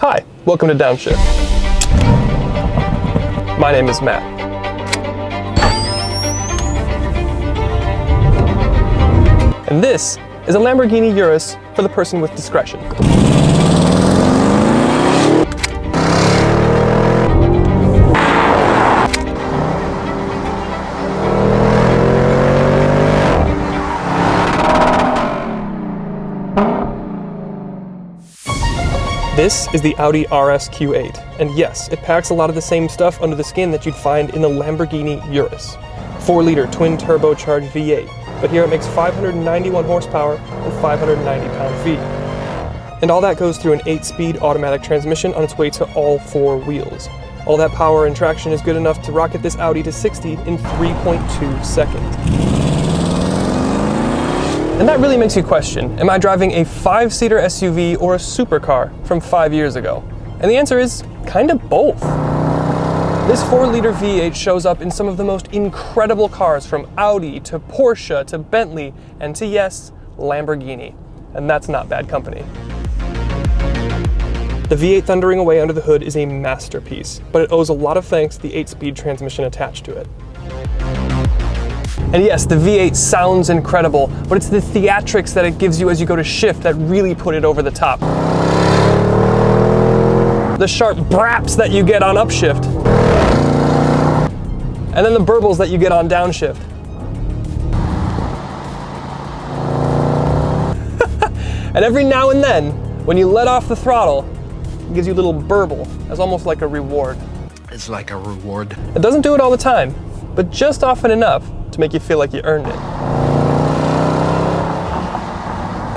Hi, welcome to Downshift. My name is Matt. And this is a Lamborghini Urus for the person with discretion. This is the Audi RSQ8, and yes, it packs a lot of the same stuff under the skin that you'd find in the Lamborghini Urus. 4-liter twin turbocharged V8, but here it makes 591 horsepower and 590 pound-feet. And all that goes through an 8-speed automatic transmission on its way to all 4 wheels. All that power and traction is good enough to rocket this Audi to 60 in 3.2 seconds. And that really makes you question, am I driving a 5-seater SUV or a supercar from 5 years ago? And the answer is kind of both. This 4-liter V8 shows up in some of the most incredible cars, from Audi to Porsche to Bentley and to, yes, Lamborghini. And that's not bad company. The V8 thundering away under the hood is a masterpiece, but it owes a lot of thanks to the 8-speed transmission attached to it. And yes, the V8 sounds incredible, but it's the theatrics that it gives you as you go to shift that really put it over the top. The sharp braps that you get on upshift, and then the burbles that you get on downshift. And every now and then, when you let off the throttle, it gives you a little burble as almost like a reward. It's like a reward. It doesn't do it all the time, but just often enough to make you feel like you earned it.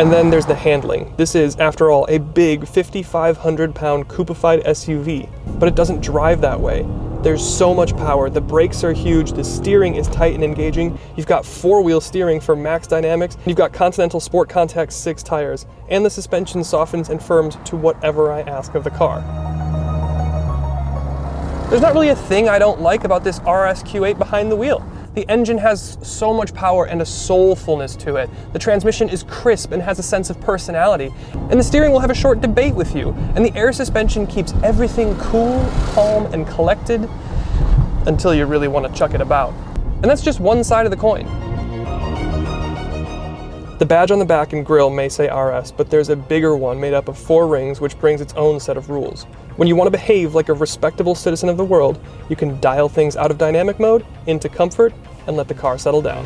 And then there's the handling. This is, after all, a big 5,500 pound coupified SUV, but it doesn't drive that way. There's so much power, the brakes are huge, the steering is tight and engaging, you've got 4-wheel steering for max dynamics, you've got Continental Sport Contact 6 tires, and the suspension softens and firms to whatever I ask of the car. There's not really a thing I don't like about this RSQ8 behind the wheel. The engine has so much power and a soulfulness to it. The transmission is crisp and has a sense of personality. And the steering will have a short debate with you. And the air suspension keeps everything cool, calm, and collected until you really want to chuck it about. And that's just one side of the coin. The badge on the back and grille may say RS, but there's a bigger one made up of 4 rings which brings its own set of rules. When you want to behave like a respectable citizen of the world, you can dial things out of dynamic mode into comfort and let the car settle down.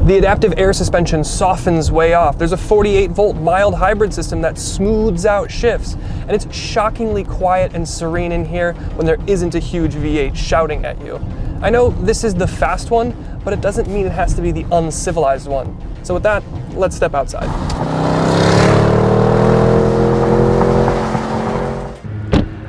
The adaptive air suspension softens way off. There's a 48-volt mild hybrid system that smooths out shifts, and it's shockingly quiet and serene in here when there isn't a huge V8 shouting at you. I know this is the fast one, but it doesn't mean it has to be the uncivilized one. So with that, let's step outside.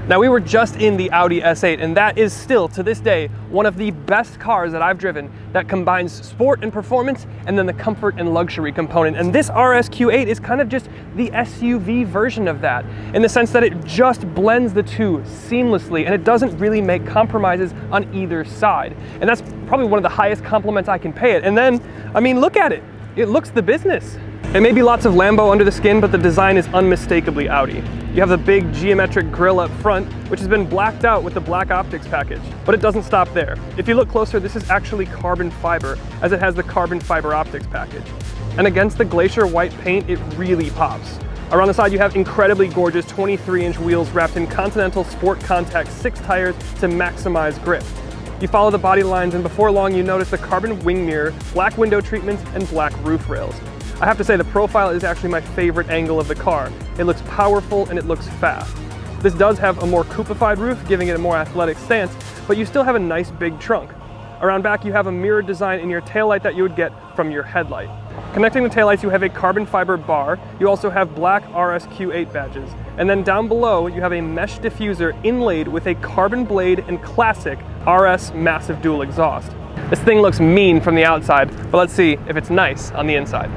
Now, we were just in the Audi S8, and that is still, to this day, one of the best cars that I've driven that combines sport and performance and then the comfort and luxury component. And this RSQ8 is kind of just the SUV version of that, in the sense that it just blends the two seamlessly, and it doesn't really make compromises on either side. And that's probably one of the highest compliments I can pay it. And then, I mean, look at it. It looks the business. It may be lots of Lambo under the skin, but the design is unmistakably Audi. You have the big geometric grille up front, which has been blacked out with the black optics package. But it doesn't stop there. If you look closer, this is actually carbon fiber, as it has the carbon fiber optics package. And against the glacier white paint, it really pops. Around the side, you have incredibly gorgeous 23-inch wheels wrapped in Continental Sport Contact 6 tires to maximize grip. You follow the body lines, and before long, you notice the carbon wing mirror, black window treatments, and black roof rails. I have to say, the profile is actually my favorite angle of the car. It looks powerful and it looks fast. This does have a more coupified roof, giving it a more athletic stance, but you still have a nice big trunk. Around back, you have a mirrored design in your taillight that you would get from your headlight. Connecting the taillights, you have a carbon fiber bar. You also have black RSQ8 badges. And then down below, you have a mesh diffuser inlaid with a carbon blade and classic RS massive dual exhaust. This thing looks mean from the outside, but let's see if it's nice on the inside.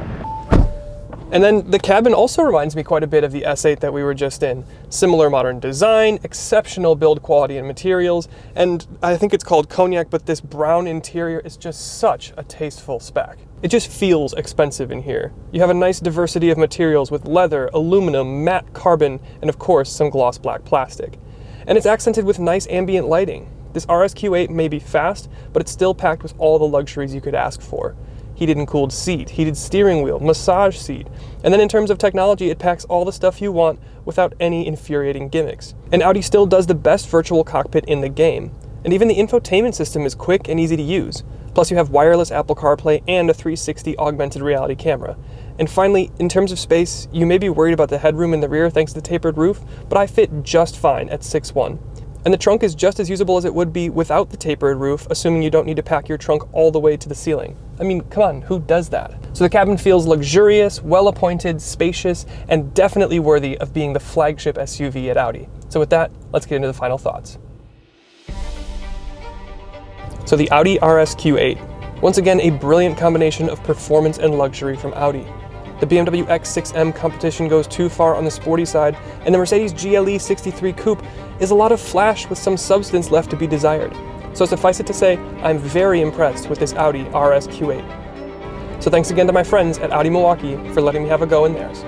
And then the cabin also reminds me quite a bit of the S8 that we were just in. Similar modern design, exceptional build quality and materials, and I think it's called cognac, but this brown interior is just such a tasteful spec. It just feels expensive in here. You have a nice diversity of materials with leather, aluminum, matte carbon, and of course some gloss black plastic. And it's accented with nice ambient lighting. This RSQ8 may be fast, but it's still packed with all the luxuries you could ask for. Heated and cooled seat, heated steering wheel, massage seat. And then in terms of technology, it packs all the stuff you want without any infuriating gimmicks. And Audi still does the best virtual cockpit in the game. And even the infotainment system is quick and easy to use. Plus you have wireless Apple CarPlay and a 360 augmented reality camera. And finally, in terms of space, you may be worried about the headroom in the rear thanks to the tapered roof, but I fit just fine at 6'1". And the trunk is just as usable as it would be without the tapered roof, assuming you don't need to pack your trunk all the way to the ceiling. I mean, come on, who does that? So the cabin feels luxurious, well-appointed, spacious, and definitely worthy of being the flagship SUV at Audi. So with that, let's get into the final thoughts. So the Audi RSQ8. Once again, a brilliant combination of performance and luxury from Audi. The BMW X6M competition goes too far on the sporty side, and the Mercedes GLE 63 Coupe is a lot of flash with some substance left to be desired. So suffice it to say, I'm very impressed with this Audi RSQ8. So thanks again to my friends at Audi Milwaukee for letting me have a go in theirs.